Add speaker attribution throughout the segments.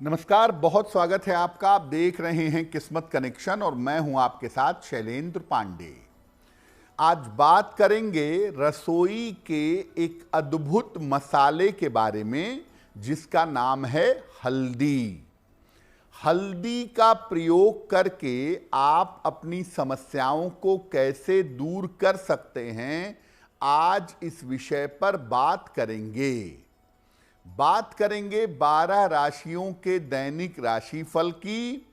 Speaker 1: नमस्कार, बहुत स्वागत है आपका। आप देख रहे हैं किस्मत कनेक्शन और मैं हूं आपके साथ शैलेंद्र पांडे। आज बात करेंगे रसोई के एक अद्भुत मसाले के बारे में जिसका नाम है हल्दी। हल्दी का प्रयोग करके आप अपनी समस्याओं को कैसे दूर कर सकते हैं, आज इस विषय पर बात करेंगे। बात करेंगे 12 राशियों के दैनिक राशिफल की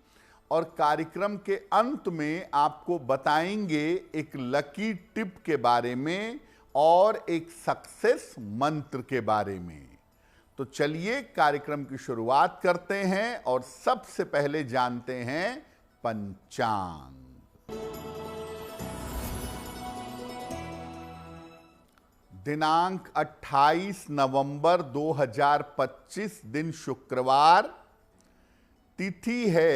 Speaker 1: और कार्यक्रम के अंत में आपको बताएंगे एक लकी टिप के बारे में और एक सक्सेस मंत्र के बारे में। तो चलिए कार्यक्रम की शुरुआत करते हैं और सबसे पहले जानते हैं पंचांग। दिनांक 28 नवंबर 2025 दिन शुक्रवार। तिथि है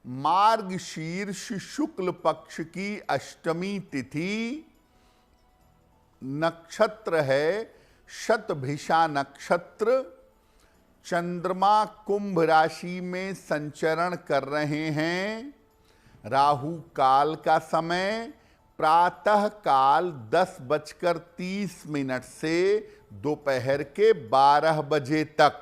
Speaker 1: मार्गशीर्ष शुक्ल पक्ष की अष्टमी तिथि। नक्षत्र है शतभिषा नक्षत्र। चंद्रमा कुंभ राशि में संचरण कर रहे हैं। राहु काल का समय प्रातः काल 10:30 से दोपहर के 12 बजे तक।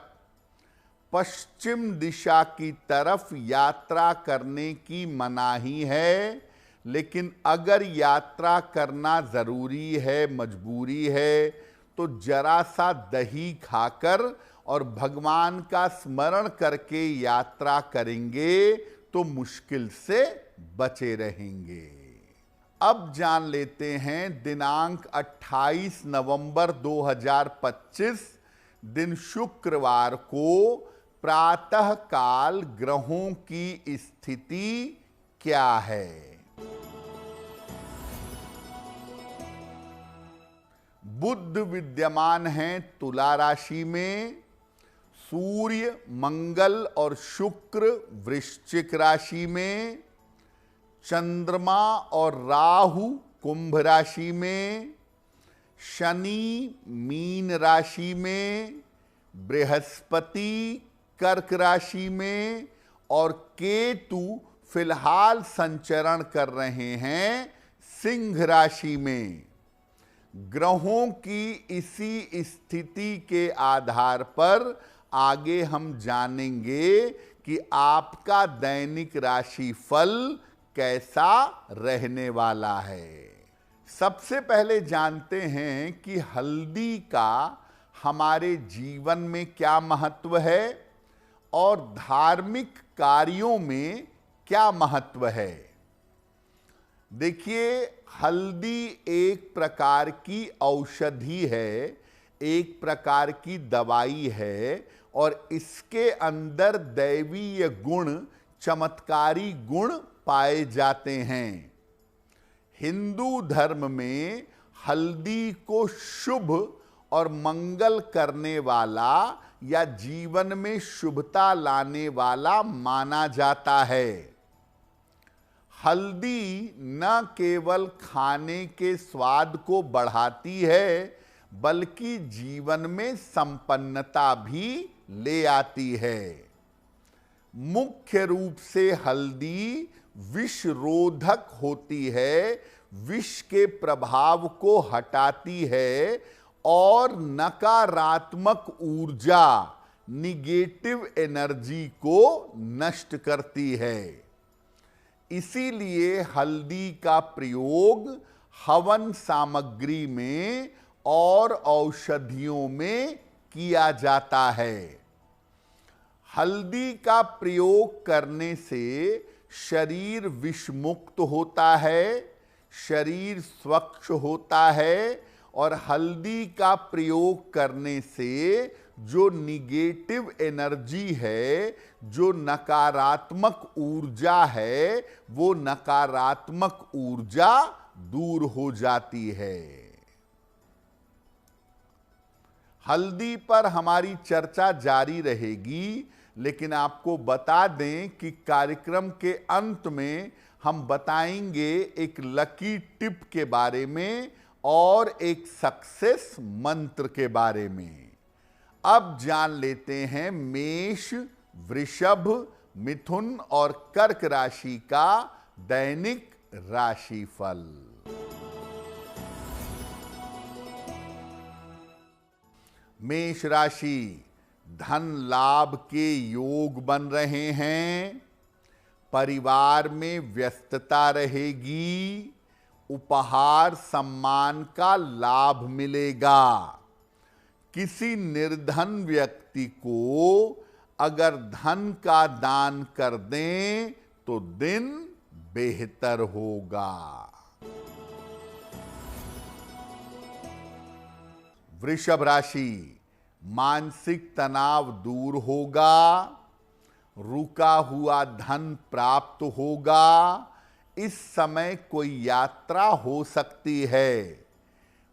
Speaker 1: पश्चिम दिशा की तरफ यात्रा करने की मनाही है, लेकिन अगर यात्रा करना जरूरी है, मजबूरी है, तो जरा सा दही खाकर और भगवान का स्मरण करके यात्रा करेंगे तो मुश्किल से बचे रहेंगे। अब जान लेते हैं दिनांक 28 नवंबर 2025 दिन शुक्रवार को प्रातः काल ग्रहों की स्थिति क्या है। बुध विद्यमान हैं तुला राशि में। सूर्य, मंगल और शुक्र वृश्चिक राशि में। चंद्रमा और राहु कुंभ राशि में। शनि मीन राशि में। बृहस्पति कर्क राशि में और केतु फिलहाल संचरण कर रहे हैं सिंह राशि में। ग्रहों की इसी स्थिति के आधार पर आगे हम जानेंगे कि आपका दैनिक राशिफल कैसा रहने वाला है। सबसे पहले जानते हैं कि हल्दी का हमारे जीवन में क्या महत्व है और धार्मिक कार्यों में क्या महत्व है। देखिए, हल्दी एक प्रकार की औषधि है, एक प्रकार की दवाई है और इसके अंदर दैवीय गुण, चमत्कारी गुण पाए जाते हैं। हिंदू धर्म में हल्दी को शुभ और मंगल करने वाला या जीवन में शुभता लाने वाला माना जाता है। हल्दी न केवल खाने के स्वाद को बढ़ाती है, बल्कि जीवन में संपन्नता भी ले आती है। मुख्य रूप से हल्दी विषरोधक होती है, विष के प्रभाव को हटाती है और नकारात्मक ऊर्जा, निगेटिव एनर्जी को नष्ट करती है। इसीलिए हल्दी का प्रयोग हवन सामग्री में और औषधियों में किया जाता है। हल्दी का प्रयोग करने से शरीर विषमुक्त होता है, शरीर स्वच्छ होता है और हल्दी का प्रयोग करने से जो निगेटिव एनर्जी है, जो नकारात्मक ऊर्जा है, वो नकारात्मक ऊर्जा दूर हो जाती है। हल्दी पर हमारी चर्चा जारी रहेगी, लेकिन आपको बता दें कि कार्यक्रम के अंत में हम बताएंगे एक लकी टिप के बारे में और एक सक्सेस मंत्र के बारे में। अब जान लेते हैं मेष, वृषभ, मिथुन और कर्क राशि का दैनिक राशिफल। मेष राशि, धन लाभ के योग बन रहे हैं। परिवार में व्यस्तता रहेगी। उपहार सम्मान का लाभ मिलेगा। किसी निर्धन व्यक्ति को अगर धन का दान कर दें तो दिन बेहतर होगा। वृषभ राशि, मानसिक तनाव दूर होगा। रुका हुआ धन प्राप्त होगा। इस समय कोई यात्रा हो सकती है।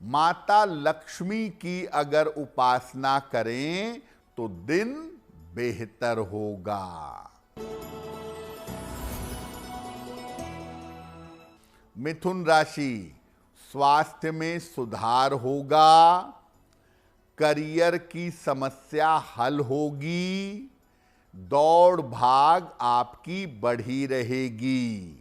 Speaker 1: माता लक्ष्मी की अगर उपासना करें तो दिन बेहतर होगा। मिथुन राशि, स्वास्थ्य में सुधार होगा। करियर की समस्या हल होगी। दौड़ भाग आपकी बढ़ी रहेगी।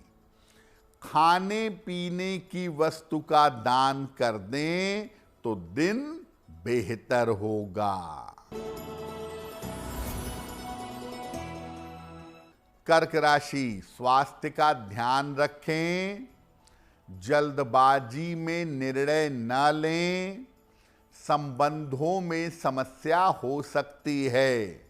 Speaker 1: खाने पीने की वस्तु का दान कर दें तो दिन बेहतर होगा। कर्क राशि, स्वास्थ्य का ध्यान रखें। जल्दबाजी में निर्णय न लें। संबंधों में समस्या हो सकती है।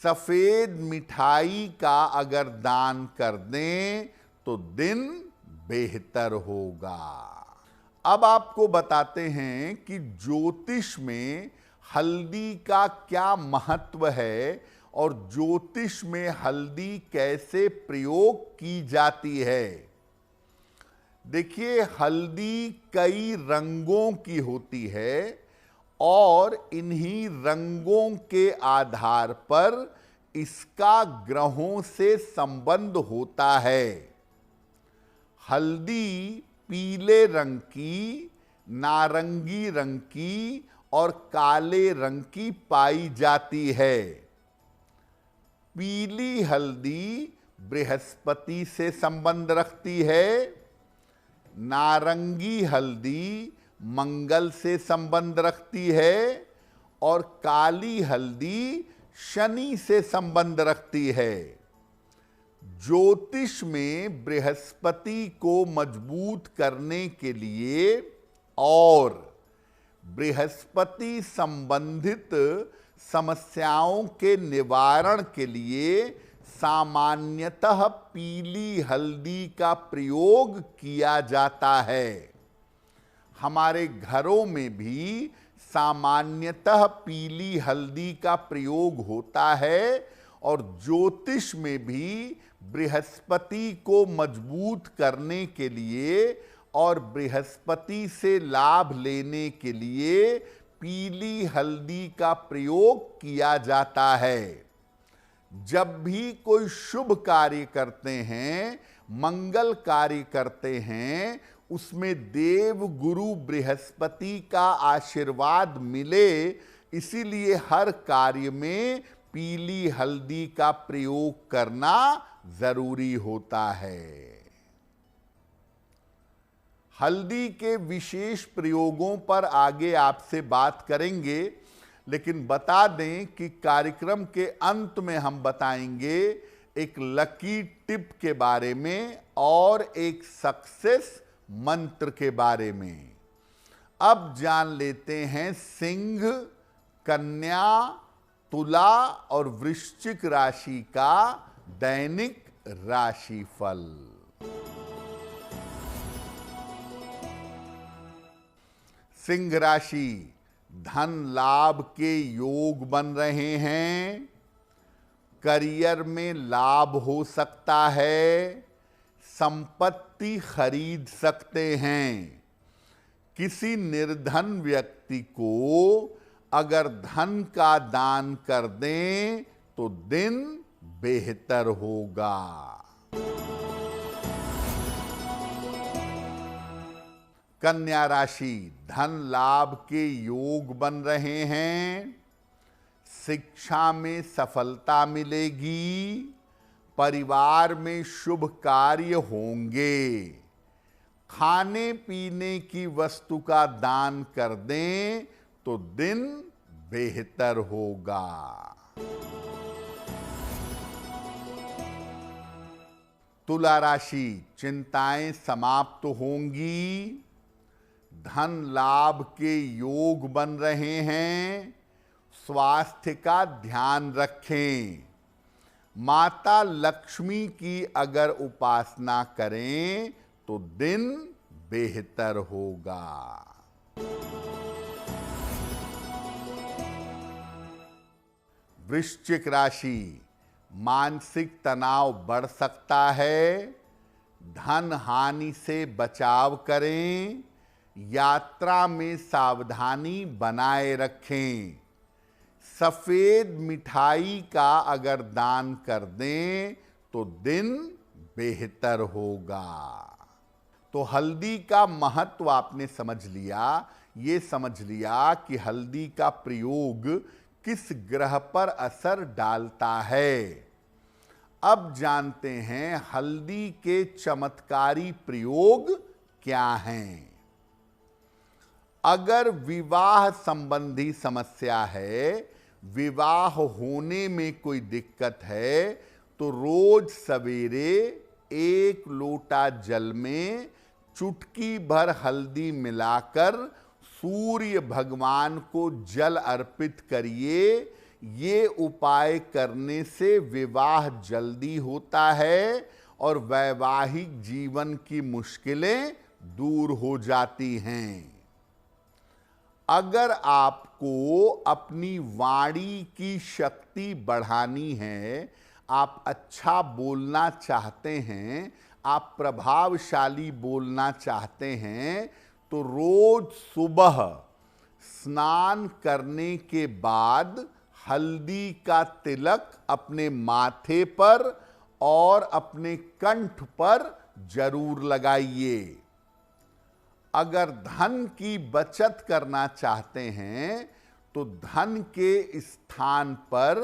Speaker 1: सफेद मिठाई का अगर दान कर दें तो दिन बेहतर होगा। अब आपको बताते हैं कि ज्योतिष में हल्दी का क्या महत्व है और ज्योतिष में हल्दी कैसे प्रयोग की जाती है। देखिए, हल्दी कई रंगों की होती है और इन्हीं रंगों के आधार पर इसका ग्रहों से संबंध होता है। हल्दी पीले रंग की, नारंगी रंग की और काले रंग की पाई जाती है। पीली हल्दी बृहस्पति से संबंध रखती है। नारंगी हल्दी मंगल से संबंध रखती है और काली हल्दी शनि से संबंध रखती है। ज्योतिष में बृहस्पति को मजबूत करने के लिए और बृहस्पति संबंधित समस्याओं के निवारण के लिए सामान्यतः पीली हल्दी का प्रयोग किया जाता है। हमारे घरों में भी सामान्यतः पीली हल्दी का प्रयोग होता है और ज्योतिष में भी बृहस्पति को मजबूत करने के लिए और बृहस्पति से लाभ लेने के लिए पीली हल्दी का प्रयोग किया जाता है। जब भी कोई शुभ कार्य करते हैं, मंगल कार्य करते हैं, उसमें देव गुरु बृहस्पति का आशीर्वाद मिले, इसीलिए हर कार्य में पीली हल्दी का प्रयोग करना जरूरी होता है। हल्दी के विशेष प्रयोगों पर आगे आपसे बात करेंगे, लेकिन बता दें कि कार्यक्रम के अंत में हम बताएंगे एक लकी टिप के बारे में और एक सक्सेस मंत्र के बारे में। अब जान लेते हैं सिंह, कन्या, तुला और वृश्चिक राशि का दैनिक राशिफल। सिंह राशि, धन लाभ के योग बन रहे हैं। करियर में लाभ हो सकता है। संपत्ति खरीद सकते हैं। किसी निर्धन व्यक्ति को अगर धन का दान कर दें तो दिन बेहतर होगा। कन्या राशि, धन लाभ के योग बन रहे हैं। शिक्षा में सफलता मिलेगी, परिवार में शुभ कार्य होंगे। खाने पीने की वस्तु का दान कर दें तो दिन बेहतर होगा। तुला राशि, चिंताएं समाप्त होंगी, धन लाभ के योग बन रहे हैं। स्वास्थ्य का ध्यान रखें। माता लक्ष्मी की अगर उपासना करें तो दिन बेहतर होगा। वृश्चिक राशि, मानसिक तनाव बढ़ सकता है, धन हानि से बचाव करें, यात्रा में सावधानी बनाए रखें। सफेद मिठाई का अगर दान कर दें तो दिन बेहतर होगा। तो हल्दी का महत्व आपने समझ लिया। ये समझ लिया कि हल्दी का प्रयोग किस ग्रह पर असर डालता है। अब जानते हैं हल्दी के चमत्कारी प्रयोग क्या हैं। अगर विवाह संबंधी समस्या है, विवाह होने में कोई दिक्कत है, तो रोज सवेरे 1 लोटा जल में चुटकी भर हल्दी मिलाकर सूर्य भगवान को जल अर्पित करिए। ये उपाय करने से विवाह जल्दी होता है और वैवाहिक जीवन की मुश्किलें दूर हो जाती हैं। अगर आपको अपनी वाणी की शक्ति बढ़ानी है, आप अच्छा बोलना चाहते हैं, आप प्रभावशाली बोलना चाहते हैं, तो रोज सुबह स्नान करने के बाद हल्दी का तिलक अपने माथे पर और अपने कंठ पर जरूर लगाइए। अगर धन की बचत करना चाहते हैं तो धन के स्थान पर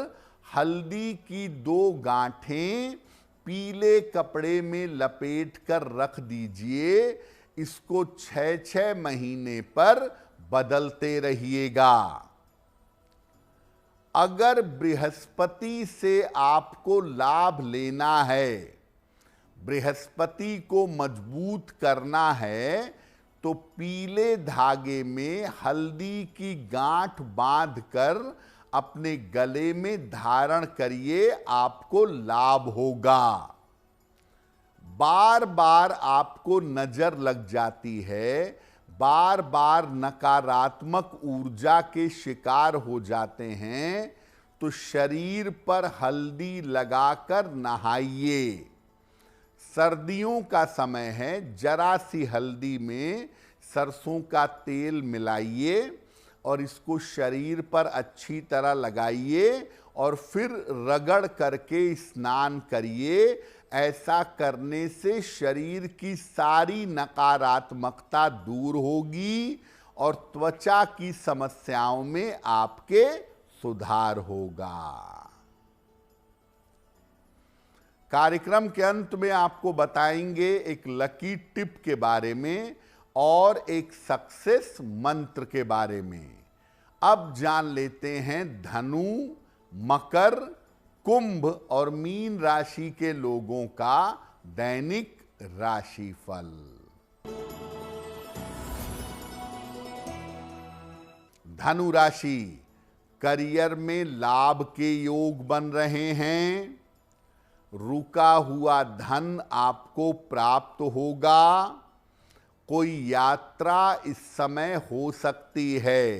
Speaker 1: हल्दी की 2 गांठें पीले कपड़े में लपेट कर रख दीजिए। इसको 6-6 महीने पर बदलते रहिएगा। अगर बृहस्पति से आपको लाभ लेना है, बृहस्पति को मजबूत करना है, तो पीले धागे में हल्दी की गांठ बांधकर अपने गले में धारण करिए, आपको लाभ होगा। बार बार आपको नजर लग जाती है, बार बार नकारात्मक ऊर्जा के शिकार हो जाते हैं, तो शरीर पर हल्दी लगाकर नहाइए। सर्दियों का समय है, जरा सी हल्दी में सरसों का तेल मिलाइए और इसको शरीर पर अच्छी तरह लगाइए और फिर रगड़ करके स्नान करिए। ऐसा करने से शरीर की सारी नकारात्मकता दूर होगी और त्वचा की समस्याओं में आपके सुधार होगा। कार्यक्रम के अंत में आपको बताएंगे एक लकी टिप के बारे में और एक सक्सेस मंत्र के बारे में। अब जान लेते हैं धनु, मकर, कुंभ और मीन राशि के लोगों का दैनिक राशिफल। धनु राशि, करियर में लाभ के योग बन रहे हैं। रुका हुआ धन आपको प्राप्त होगा। कोई यात्रा इस समय हो सकती है।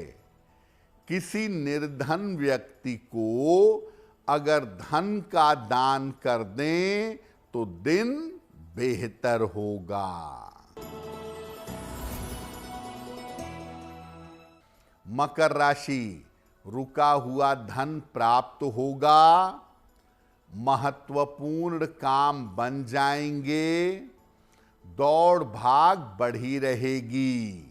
Speaker 1: किसी निर्धन व्यक्ति को अगर धन का दान कर दें तो दिन बेहतर होगा। मकर राशि, रुका हुआ धन प्राप्त होगा। महत्वपूर्ण काम बन जाएंगे। दौड़ भाग बढ़ी रहेगी।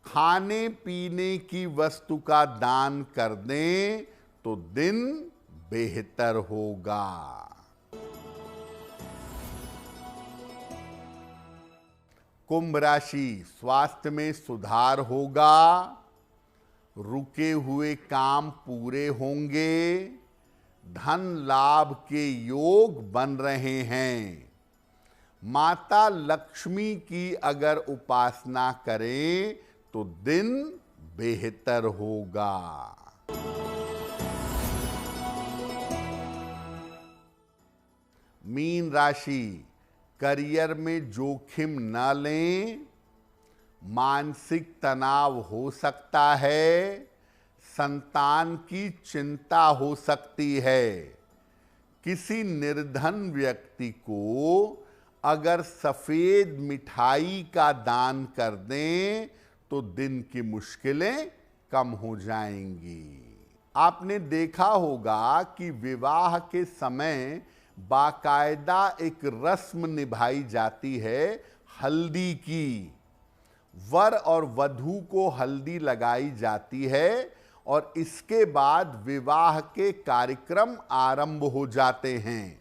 Speaker 1: खाने पीने की वस्तु का दान कर दें तो दिन बेहतर होगा। कुंभ राशि, स्वास्थ्य में सुधार होगा, रुके हुए काम पूरे होंगे, धन लाभ के योग बन रहे हैं। माता लक्ष्मी की अगर उपासना करें तो दिन बेहतर होगा। मीन राशि, करियर में जोखिम न लें, मानसिक तनाव हो सकता है, संतान की चिंता हो सकती है। किसी निर्धन व्यक्ति को अगर सफेद मिठाई का दान कर दें तो दिन की मुश्किलें कम हो जाएंगी। आपने देखा होगा कि विवाह के समय बाकायदा एक रस्म निभाई जाती है हल्दी की। वर और वधू को हल्दी लगाई जाती है और इसके बाद विवाह के कार्यक्रम आरंभ हो जाते हैं।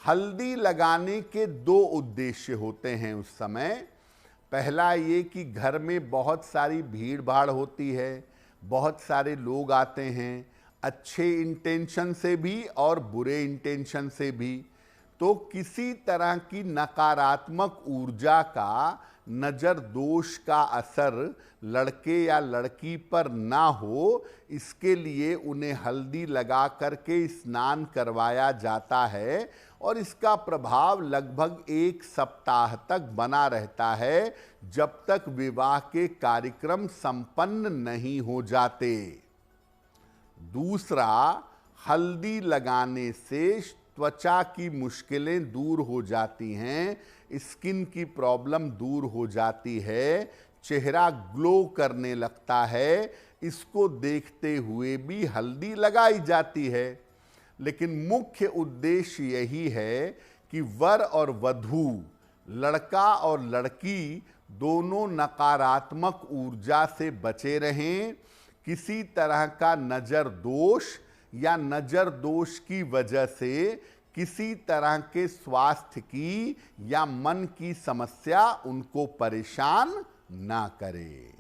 Speaker 1: हल्दी लगाने के दो उद्देश्य होते हैं उस समय। पहला ये कि घर में बहुत सारी भीड़ भाड़ होती है, बहुत सारे लोग आते हैं, अच्छे इंटेंशन से भी और बुरे इंटेंशन से भी। तो किसी तरह की नकारात्मक ऊर्जा का, नज़र दोष का असर लड़के या लड़की पर ना हो, इसके लिए उन्हें हल्दी लगा करके स्नान करवाया जाता है और इसका प्रभाव लगभग 1 सप्ताह तक बना रहता है, जब तक विवाह के कार्यक्रम संपन्न नहीं हो जाते। दूसरा, हल्दी लगाने से त्वचा की मुश्किलें दूर हो जाती हैं, स्किन की प्रॉब्लम दूर हो जाती है, चेहरा ग्लो करने लगता है। इसको देखते हुए भी हल्दी लगाई जाती है। लेकिन मुख्य उद्देश्य यही है कि वर और वधू, लड़का और लड़की दोनों नकारात्मक ऊर्जा से बचे रहें। किसी तरह का नज़र दोष या नज़र दोष की वजह से किसी तरह के स्वास्थ्य की या मन की समस्या उनको परेशान ना करे।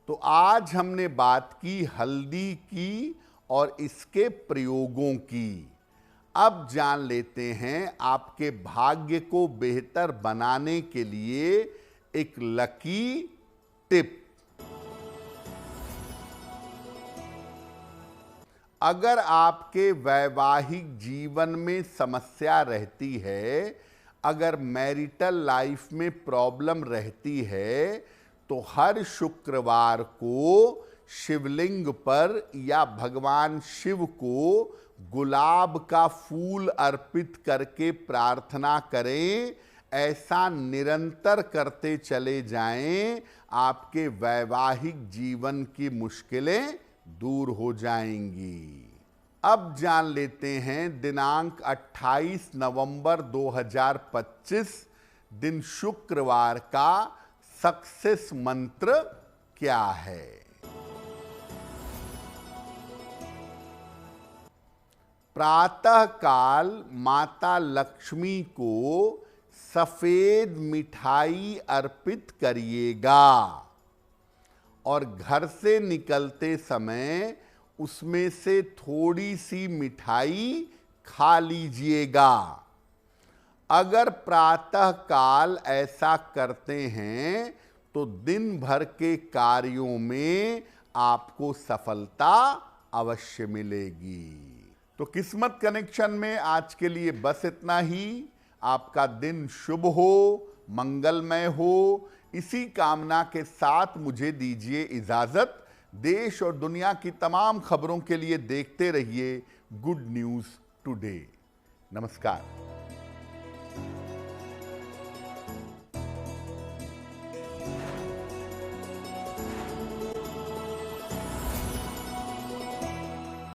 Speaker 1: तो आज हमने बात की हल्दी की और इसके प्रयोगों की। अब जान लेते हैं आपके भाग्य को बेहतर बनाने के लिए एक लकी टिप। अगर आपके वैवाहिक जीवन में समस्या रहती है, अगर मैरिटल लाइफ में प्रॉब्लम रहती है, तो हर शुक्रवार को शिवलिंग पर या भगवान शिव को गुलाब का फूल अर्पित करके प्रार्थना करें। ऐसा निरंतर करते चले जाएं, आपके वैवाहिक जीवन की मुश्किलें दूर हो जाएंगी। अब जान लेते हैं दिनांक 28 नवंबर 2025 दिन शुक्रवार का सक्सेस मंत्र क्या है। प्रातः काल माता लक्ष्मी को सफेद मिठाई अर्पित करिएगा और घर से निकलते समय उसमें से थोड़ी सी मिठाई खा लीजिएगा। अगर प्रातः काल ऐसा करते हैं तो दिन भर के कार्यों में आपको सफलता अवश्य मिलेगी। तो किस्मत कनेक्शन में आज के लिए बस इतना ही। आपका दिन शुभ हो, मंगलमय हो, इसी कामना के साथ मुझे दीजिए इजाजत। देश और दुनिया की तमाम खबरों के लिए देखते रहिए गुड न्यूज़ टुडे। नमस्कार।